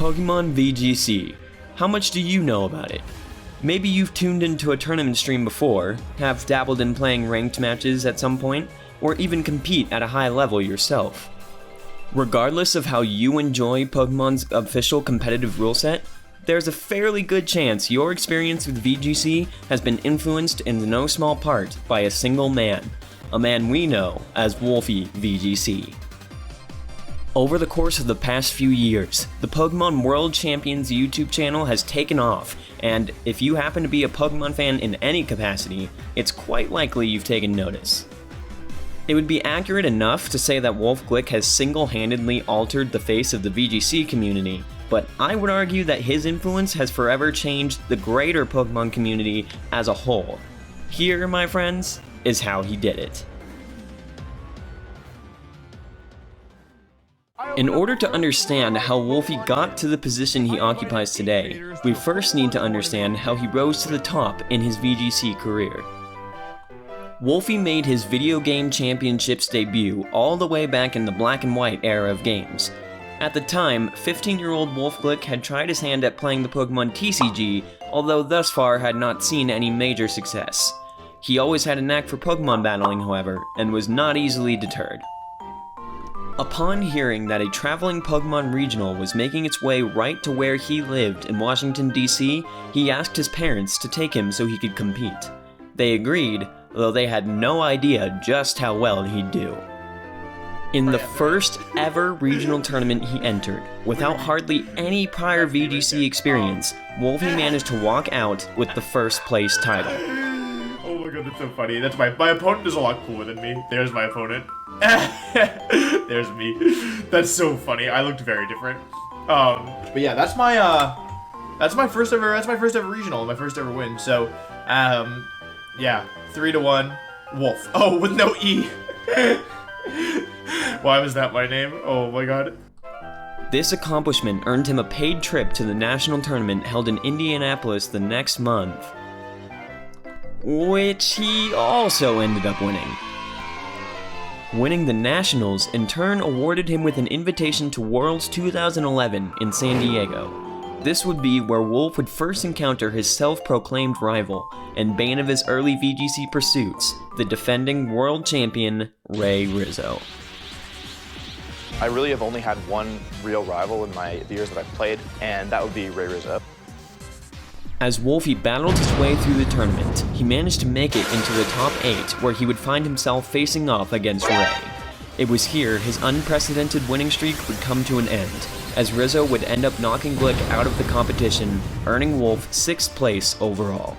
Pokémon VGC. How much do you know about it? Maybe you've tuned into a tournament stream before, have dabbled in playing ranked matches at some point, or even compete at a high level yourself. Regardless of how you enjoy Pokemon's official competitive rule set, there's a fairly good chance your experience with VGC has been influenced in no small part by a single man, a man we know as WolfeyVGC. Over the course of the past few years, the Pokemon World Champions YouTube channel has taken off, and if you happen to be a Pokemon fan in any capacity, it's quite likely you've taken notice. It would be accurate enough to say that WolfGlick has single-handedly altered the face of the VGC community, but I would argue that his influence has forever changed the greater Pokemon community as a whole. Here, my friends, is how he did it. In order to understand how Wolfey got to the position he occupies today, we first need to understand how he rose to the top in his VGC career. Wolfey made his video game championships debut all the way back in the black and white era of games. At the time, 15-year-old WolfGlick had tried his hand at playing the Pokemon TCG, although thus far had not seen any major success. He always had a knack for Pokemon battling, however, and was not easily deterred. Upon hearing that a traveling Pokemon regional was making its way right to where he lived in Washington, D.C., he asked his parents to take him so he could compete. They agreed, though they had no idea just how well he'd do. In the first ever regional tournament he entered, without hardly any prior VGC experience, Wolfey managed to walk out with the first place title. Oh my god, that's so funny. That's my opponent is a lot cooler than me. There's my opponent. There's me. That's so funny. I looked very different. But yeah, that's my first ever regional, my first ever win. So, yeah, 3-1, Wolf. Oh, with no E. Why was that my name? Oh my god. This accomplishment earned him a paid trip to the national tournament held in Indianapolis the next month, which he also ended up winning. Winning the Nationals in turn awarded him with an invitation to Worlds 2011 in San Diego. This would be where Wolf would first encounter his self-proclaimed rival and bane of his early VGC pursuits, the defending world champion, Ray Rizzo. I really have only had one real rival in the years that I've played, and that would be Ray Rizzo. As Wolfey battled his way through the tournament, he managed to make it into the top 8, where he would find himself facing off against Ray. It was here his unprecedented winning streak would come to an end, as Rizzo would end up knocking Glick out of the competition, earning Wolf 6th place overall.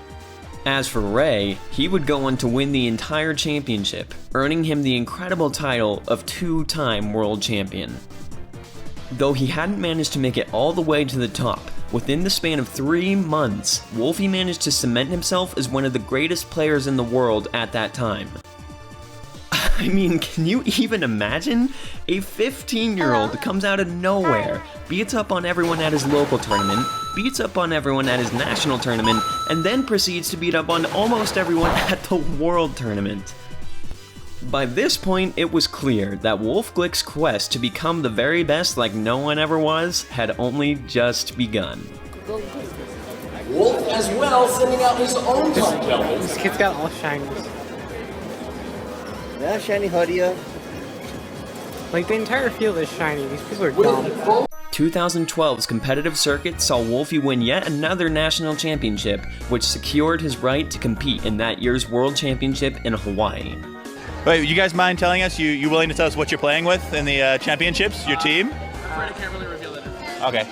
As for Ray, he would go on to win the entire championship, earning him the incredible title of 2-time world champion. Though he hadn't managed to make it all the way to the top, within the span of 3 months, Wolfey managed to cement himself as one of the greatest players in the world at that time. I mean, can you even imagine? A 15-year-old comes out of nowhere, beats up on everyone at his local tournament, beats up on everyone at his national tournament, and then proceeds to beat up on almost everyone at the world tournament. By this point, it was clear that WolfGlick's quest to become the very best like no one ever was had only just begun. Wolf as well sending out his own title. This kid's got all shinies. Yeah, shiny Hudia. Like, the entire field is shiny. These people are dumb. 2012's competitive circuit saw Wolfey win yet another national championship, which secured his right to compete in that year's World Championship in Hawaii. Wait, you guys mind telling us, you willing to tell us what you're playing with in the championships, your team? I can't really reveal it. Okay.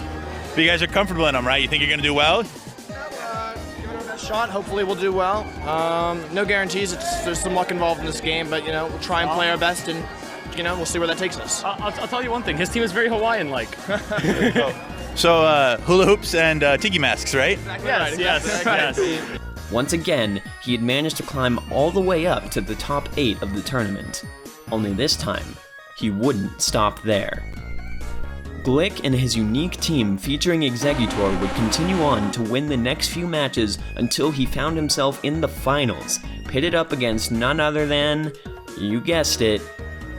But you guys are comfortable in them, right? You think you're going to do well? Give it our best shot. Hopefully we'll do well. No guarantees. There's some luck involved in this game, but, you know, we'll try and play our best and, you know, we'll see where that takes us. I'll tell you one thing. His team is very Hawaiian-like. So, hula hoops and tiki masks, right? Exactly Yes, right. yes, Exactly. yes. Once again, he had managed to climb all the way up to the top 8 of the tournament. Only this time, he wouldn't stop there. Glick and his unique team featuring Exeggutor would continue on to win the next few matches until he found himself in the finals, pitted up against none other than, you guessed it,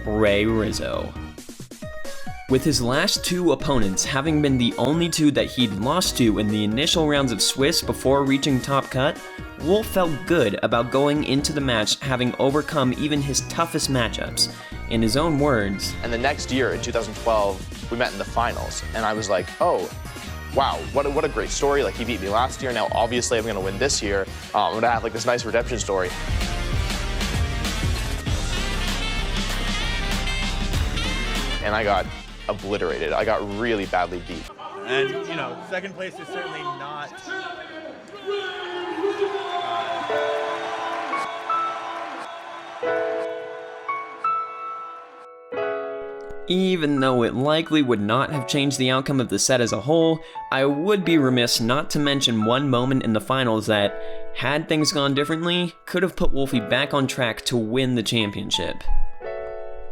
Ray Rizzo. With his last two opponents having been the only two that he'd lost to in the initial rounds of Swiss before reaching top cut, Wolf felt good about going into the match having overcome even his toughest matchups. In his own words, And the next year, in 2012, we met in the finals, and I was like, oh, wow, what a great story. Like, he beat me last year, now obviously I'm gonna win this year. I'm gonna have like this nice redemption story. And I got obliterated. I got really badly beat. And, you know, second place is certainly not... even though it likely would not have changed the outcome of the set as a whole, I would be remiss not to mention one moment in the finals that, had things gone differently, could have put Wolfey back on track to win the championship.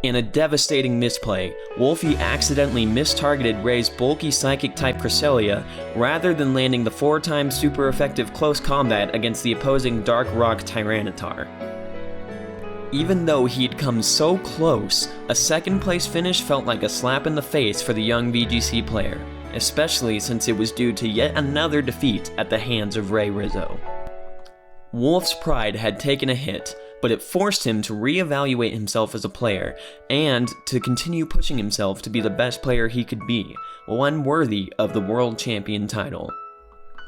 In a devastating misplay, Wolfey accidentally mistargeted Ray's bulky psychic-type Cresselia rather than landing the 4-time super effective close combat against the opposing Dark Rock Tyranitar. Even though he'd come so close, a second place finish felt like a slap in the face for the young VGC player, especially since it was due to yet another defeat at the hands of Ray Rizzo. Wolf's pride had taken a hit, but it forced him to reevaluate himself as a player, and to continue pushing himself to be the best player he could be, one worthy of the World Champion title.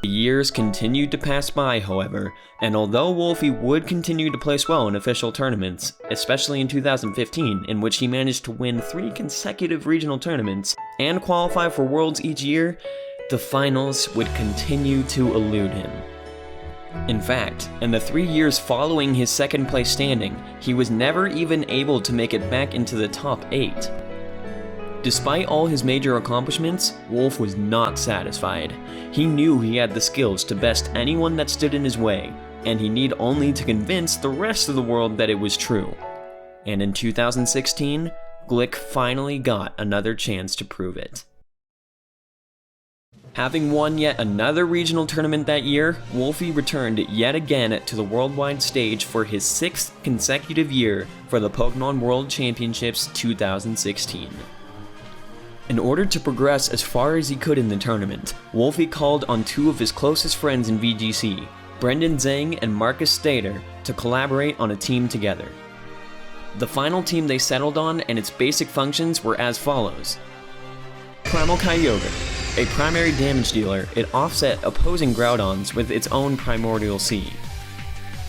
The years continued to pass by, however, and although Wolfey would continue to place well in official tournaments, especially in 2015, in which he managed to win 3 consecutive regional tournaments and qualify for Worlds each year, the finals would continue to elude him. In fact, in the 3 years following his second place standing, he was never even able to make it back into the top 8. Despite all his major accomplishments, Wolf was not satisfied. He knew he had the skills to best anyone that stood in his way, and he need only to convince the rest of the world that it was true. And in 2016, Glick finally got another chance to prove it. Having won yet another regional tournament that year, Wolfey returned yet again to the worldwide stage for his 6th consecutive year for the Pokémon World Championships 2016. In order to progress as far as he could in the tournament, Wolfey called on 2 of his closest friends in VGC, Brendan Zhang and Marcus Stader, to collaborate on a team together. The final team they settled on and its basic functions were as follows. Primal Kyogre. A primary damage dealer, it offset opposing Groudons with its own Primordial Sea.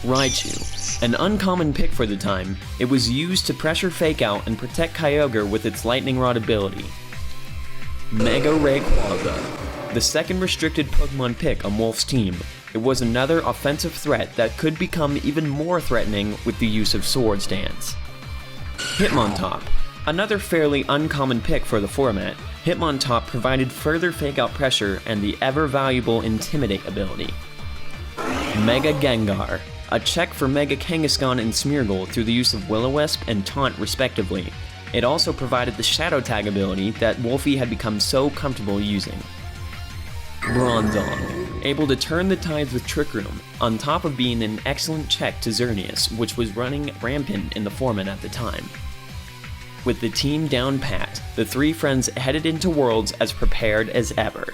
Raichu. An uncommon pick for the time, it was used to pressure Fake Out and protect Kyogre with its Lightning Rod ability. Mega Rayquaza. The second restricted Pokemon pick on Wolf's team, it was another offensive threat that could become even more threatening with the use of Swords Dance. Hitmontop. Another fairly uncommon pick for the format, Hitmontop provided further Fake Out pressure and the ever-valuable Intimidate ability. Mega Gengar. A check for Mega Kangaskhan and Smeargle through the use of Will-O-Wisp and Taunt respectively. It also provided the Shadow Tag ability that Wolfey had become so comfortable using. Bronzong. Able to turn the tides with Trick Room, on top of being an excellent check to Xerneas, which was running rampant in the format at the time. With the team down pat, the 3 friends headed into Worlds as prepared as ever.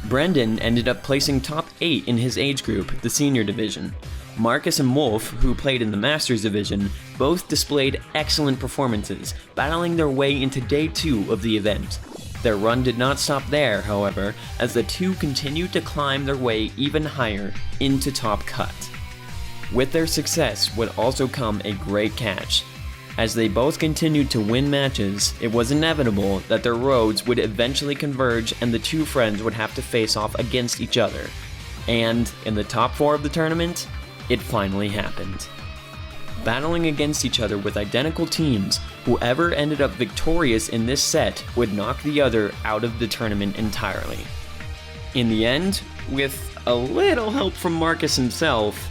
Brendan ended up placing top 8 in his age group, the senior division. Marcus and Wolf, who played in the Masters division, both displayed excellent performances, battling their way into day 2 of the event. Their run did not stop there, however, as the 2 continued to climb their way even higher into top cut. With their success would also come a great catch. As they both continued to win matches, it was inevitable that their roads would eventually converge and the 2 friends would have to face off against each other. And in the top 4 of the tournament, it finally happened. Battling against each other with identical teams, whoever ended up victorious in this set would knock the other out of the tournament entirely. In the end, with a little help from Marcus himself,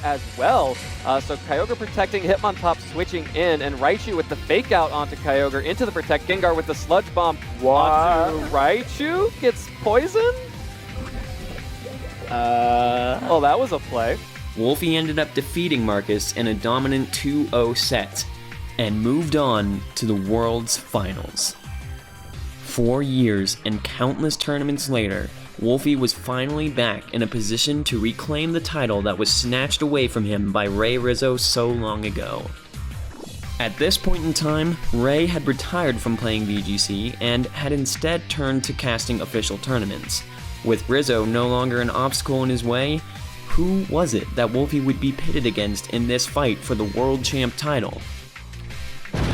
as well. So Kyogre protecting, Hitmontop switching in, and Raichu with the Fake Out onto Kyogre into the Protect, Gengar with the Sludge Bomb onto Raichu, gets poisoned? Oh, that was a play. Wolfey ended up defeating Marcus in a dominant 2-0 set, and moved on to the World's Finals. 4 years and countless tournaments later, Wolfey was finally back in a position to reclaim the title that was snatched away from him by Ray Rizzo so long ago. At this point in time, Ray had retired from playing VGC and had instead turned to casting official tournaments. With Rizzo no longer an obstacle in his way, who was it that Wolfey would be pitted against in this fight for the World Champ title?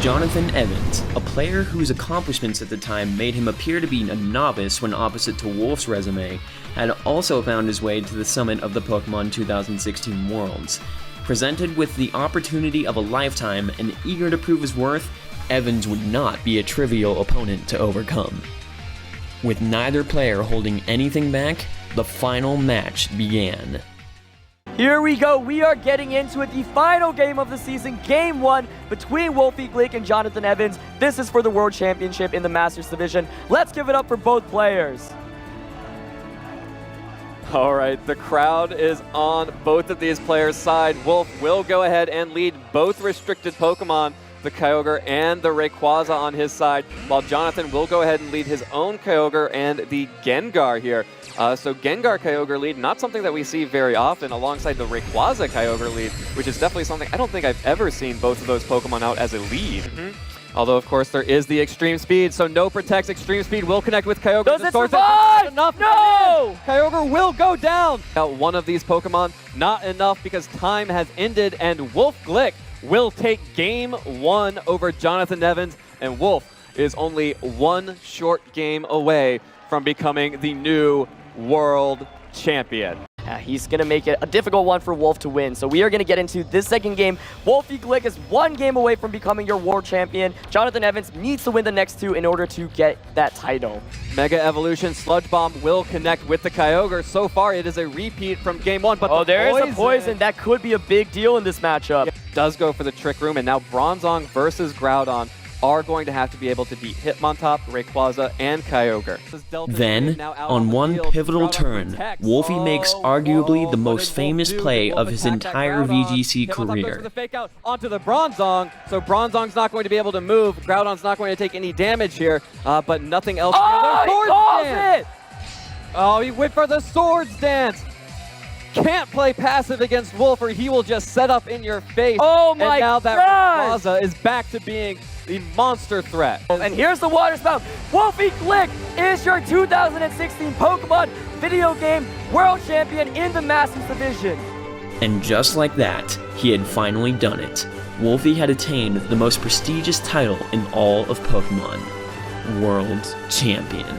Jonathan Evans, a player whose accomplishments at the time made him appear to be a novice when opposite to Wolf's resume, had also found his way to the summit of the Pokémon 2016 Worlds. Presented with the opportunity of a lifetime and eager to prove his worth, Evans would not be a trivial opponent to overcome. With neither player holding anything back, the final match began. Here we go, we are getting into it, the final game of the season, Game 1 between WolfeyGC and Jonathan Evans. This is for the World Championship in the Masters Division. Let's give it up for both players. All right, the crowd is on both of these players' side. Wolf will go ahead and lead both restricted Pokemon, the Kyogre and the Rayquaza on his side, while Jonathan will go ahead and lead his own Kyogre and the Gengar here. So Gengar Kyogre lead, not something that we see very often, alongside the Rayquaza Kyogre lead, which is definitely something I don't think I've ever seen both of those Pokemon out as a lead. Although, of course, there is the Extreme Speed, so no protects. Extreme Speed will connect with Kyogre. Does it survive? Enough. No! Kyogre will go down. Now, one of these Pokemon, not enough because time has ended, and WolfeyGC will take Game 1 over Jonathan Evans, and Wolf is only one short game away from becoming the new world champion. He's going to make it a difficult one for Wolf to win. So we are going to get into this second game. WolfeyGC is one game away from becoming your world champion. Jonathan Evans needs to win the next two in order to get that title. Mega Evolution Sludge Bomb will connect with the Kyogre. So far, it is a repeat from Game 1, but there is a poison. That could be a big deal in this matchup. It does go for the Trick Room, and now Bronzong versus Groudon are going to have to be able to beat Hitmontop, Rayquaza, and Kyogre. Then, on one pivotal turn, Wolfey makes arguably the most famous play of his entire VGC career. The fake out onto the Bronzong, so Bronzong's not going to be able to move. Groudon's not going to take any damage here, but nothing else. Oh, he calls it! Oh, he went for the Swords Dance. Can't play passive against Wolf, or he will just set up in your face. Oh my And now that God! Rayquaza is back to being the monster threat. And here's the water spout. WolfeyGC is your 2016 Pokemon video game world champion in the Masters Division. And just like that, he had finally done it. Wolfey had attained the most prestigious title in all of Pokemon, World Champion.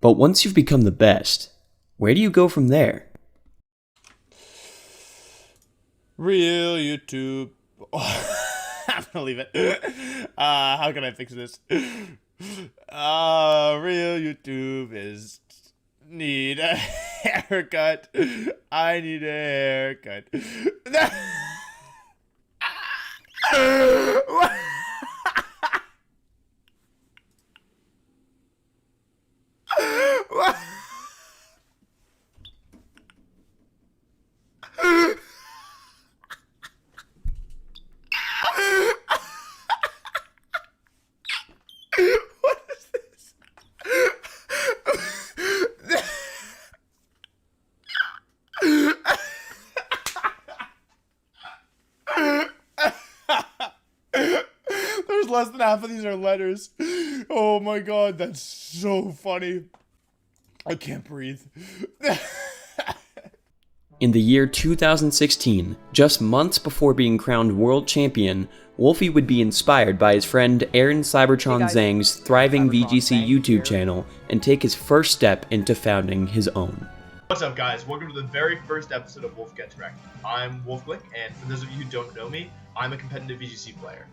But once you've become the best, where do you go from there? Real YouTube. I'm gonna leave it. How can I fix this? Real YouTube is need a haircut. I need a haircut. Less than half of these are letters. Oh my god, that's so funny. I can't breathe. In the year 2016, just months before being crowned world champion, Wolfey would be inspired by his friend Aaron Cybertron Zhang's thriving VGC YouTube channel and take his first step into founding his own. What's up, guys? Welcome to the very first episode of Wolf Gets Wrecked. I'm WolfeyGC, and for those of you who don't know me, I'm a competitive VGC player.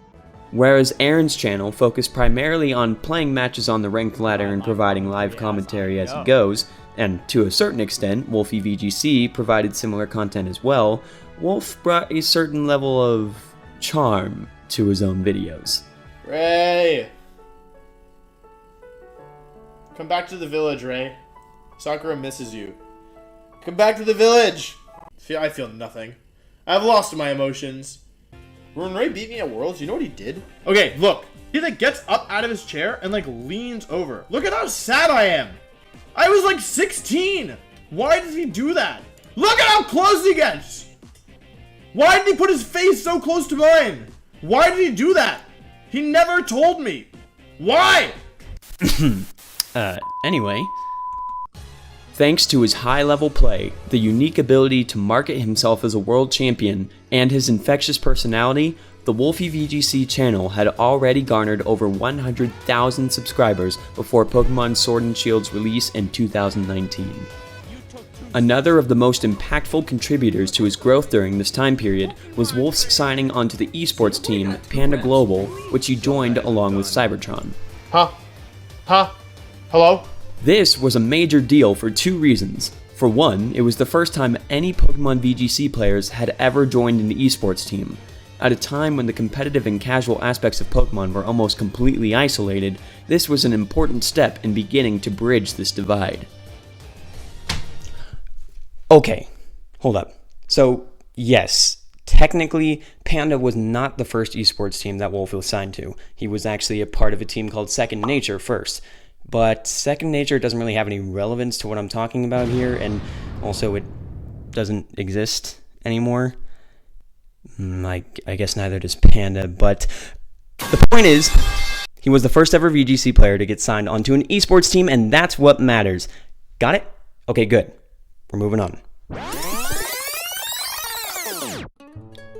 Whereas Aaron's channel focused primarily on playing matches on the ranked ladder and providing live commentary as he goes, and to a certain extent, WolfeyVGC provided similar content as well, Wolf brought a certain level of charm to his own videos. Ray! Come back to the village, Ray. Sakura misses you. Come back to the village! I feel nothing. I've lost my emotions. When Ray beat me at Worlds, you know what he did? Okay, look. He like gets up out of his chair and like leans over. Look at how sad I am. I was like 16. Why does he do that? Look at how close he gets. Why did he put his face so close to mine? Why did he do that? He never told me. Why? Anyway. Thanks to his high-level play, the unique ability to market himself as a world champion, and his infectious personality, the WolfeyVGC channel had already garnered over 100,000 subscribers before Pokemon Sword and Shield's release in 2019. Another of the most impactful contributors to his growth during this time period was Wolf's signing onto the esports team Panda Global, which he joined along with Cybertron. Hello? This was a major deal for two reasons. For one, it was the first time any Pokemon VGC players had ever joined an esports team. At a time when the competitive and casual aspects of Pokemon were almost completely isolated, this was an important step in beginning to bridge this divide. Okay, hold up. So, yes, technically, Panda was not the first esports team that Wolf was signed to. He was actually a part of a team called Second Nature first. But Second Nature doesn't really have any relevance to what I'm talking about here, and also it doesn't exist anymore. I guess neither does Panda, but the point is, he was the first ever VGC player to get signed onto an esports team, and that's what matters. Got it? Okay, good. We're moving on.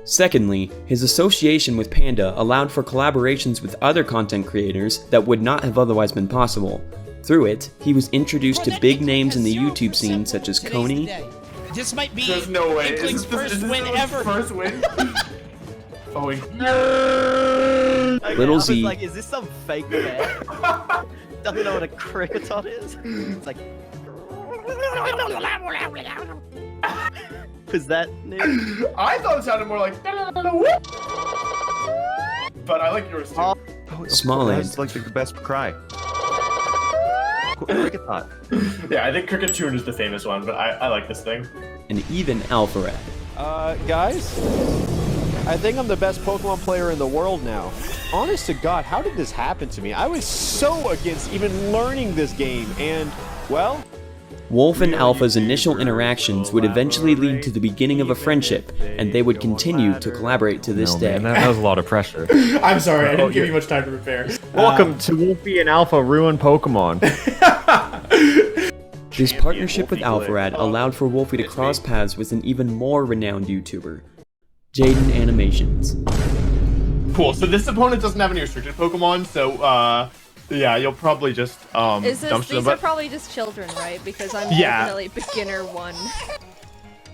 Secondly, his association with Panda allowed for collaborations with other content creators that would not have otherwise been possible. Through it, he was introduced to big names in the YouTube scene such as Coney. This might be There's no way. Inkling's first win ever. First win? Oh, Little Z. Like, is this some fake bear? Doesn't know what a cricketot is? It's like... Was that new? I thought it sounded more like... But I like yours too. Small That's like the best cry. Cricketot. Yeah, I think Cricketune is the famous one, but I like this thing. And even Alpharad. Guys, I think I'm the best Pokemon player in the world now. Honest to God, how did this happen to me? I was so against even learning this game, and, well... Wolf and Alpha's initial interactions would eventually lead to the beginning of a friendship, and they would continue to collaborate to this day. Man, that was a lot of pressure. I'm sorry, I didn't give you much time to prepare. Welcome to Wolfey and Alpha Ruin Pokemon. This partnership with Alpharad allowed for Wolfey to cross paths with an even more renowned YouTuber, Jaden Animations. Cool, so this opponent doesn't have any restricted Pokemon, so yeah, you'll probably just These are probably just children, right? Because I'm definitely beginner 1.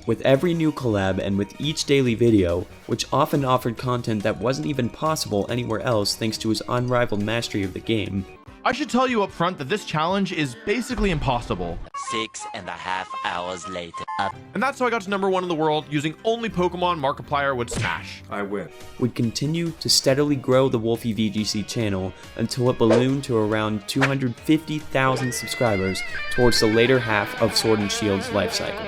With every new collab and with each daily video, which often offered content that wasn't even possible anywhere else thanks to his unrivaled mastery of the game. I should tell you up front that this challenge is basically impossible. 6.5 hours later. And that's how I got to #1 in the world, using only Pokemon Markiplier would smash. I win. Would continue to steadily grow the WolfeyVGC channel until it ballooned to around 250,000 subscribers towards the later half of Sword and Shield's life cycle.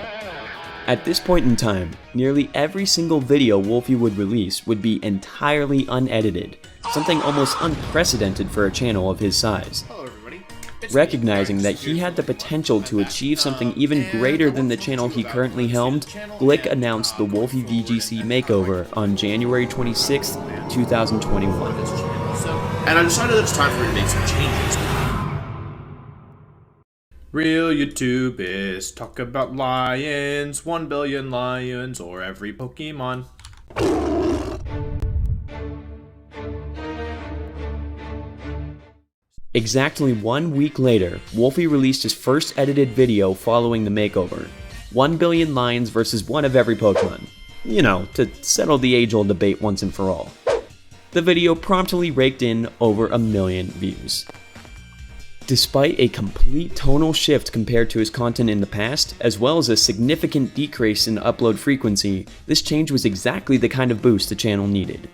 At this point in time, nearly every single video Wolfey would release would be entirely unedited, something almost unprecedented for a channel of his size. Recognizing that he had the potential to achieve something even greater than the channel he currently helmed, Glick announced the WolfeyVGC makeover on January 26, 2021. And I decided that it's time for me to make some changes. Real YouTubist, talk about lions, 1 billion lions, or every Pokemon. Exactly 1 week later, Wolfey released his first edited video following the makeover. 1 billion lions versus one of every Pokemon. You know, to settle the age-old debate once and for all. The video promptly raked in over 1 million views. Despite a complete tonal shift compared to his content in the past, as well as a significant decrease in upload frequency, this change was exactly the kind of boost the channel needed.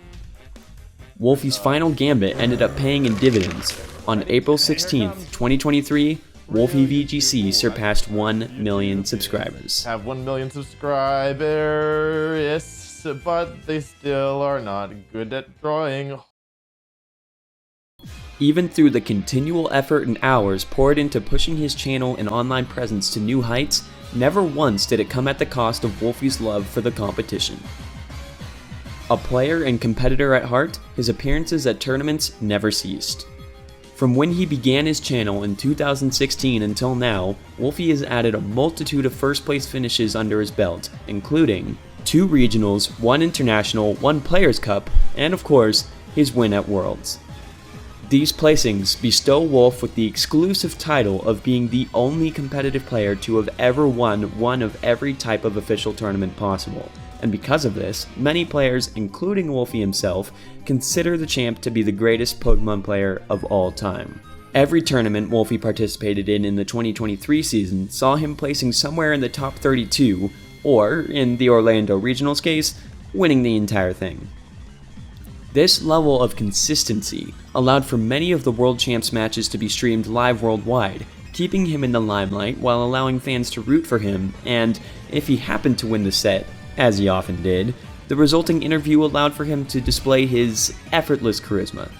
Wolfey's final gambit ended up paying in dividends. On April 16th, 2023, WolfeyVGC surpassed 1 million subscribers. Have 1 million subscribers. nice, but they still are not good at drawing. Even through the continual effort and hours poured into pushing his channel and online presence to new heights, never once did it come at the cost of Wolfey's love for the competition. A player and competitor at heart, his appearances at tournaments never ceased. From when he began his channel in 2016 until now, Wolfey has added a multitude of first place finishes under his belt, including 2 regionals, 1 international, 1 Players' Cup, and of course, his win at Worlds. These placings bestow Wolf with the exclusive title of being the only competitive player to have ever won one of every type of official tournament possible. And because of this, many players, including Wolfey himself, consider the champ to be the greatest Pokemon player of all time. Every tournament Wolfey participated in the 2023 season saw him placing somewhere in the top 32, or, in the Orlando Regionals case, winning the entire thing. This level of consistency allowed for many of the World Champs matches to be streamed live worldwide, keeping him in the limelight while allowing fans to root for him, and, if he happened to win the set, as he often did, the resulting interview allowed for him to display his effortless charisma.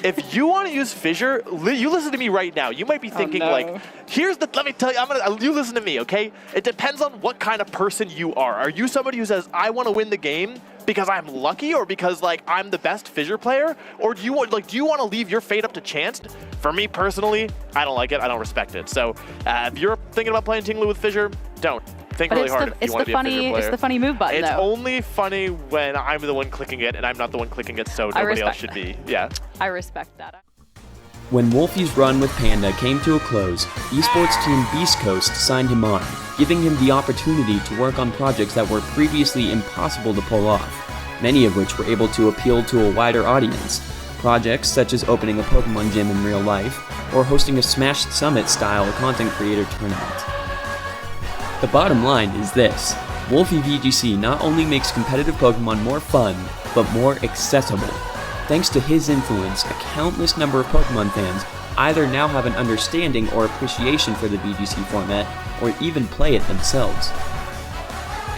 If you want to use Fissure, you listen to me right now. You might be thinking let me tell you, you listen to me, okay? It depends on what kind of person you are. Are you somebody who says, I want to win the game because I'm lucky or because I'm the best Fissure player? Or do you want to leave your fate up to chance? For me personally, I don't like it. I don't respect it. So if you're thinking about playing Tinglu with Fissure, don't. Think really hard if you want to be a Fissure player. It's the funny move button, It's though. only funny when I'm the one clicking it and I'm not the one clicking it, so nobody else should be. Yeah. I respect that. When Wolfey's run with Panda came to a close, esports team Beast Coast signed him on, giving him the opportunity to work on projects that were previously impossible to pull off, many of which were able to appeal to a wider audience. Projects such as opening a Pokemon gym in real life, or hosting a Smash Summit style content creator tournament. The bottom line is this: WolfeyVGC not only makes competitive Pokemon more fun, but more accessible. Thanks to his influence, a countless number of Pokemon fans either now have an understanding or appreciation for the VGC format, or even play it themselves.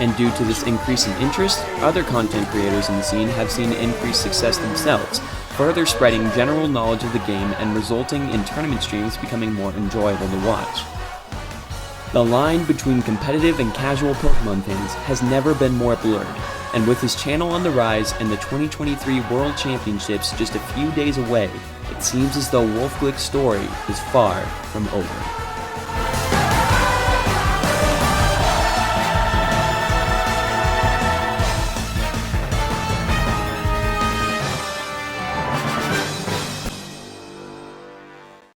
And due to this increase in interest, other content creators in the scene have seen increased success themselves, further spreading general knowledge of the game and resulting in tournament streams becoming more enjoyable to watch. The line between competitive and casual Pokemon fans has never been more blurred, and with his channel on the rise and the 2023 World Championships just a few days away, it seems as though WolfGlick's story is far from over.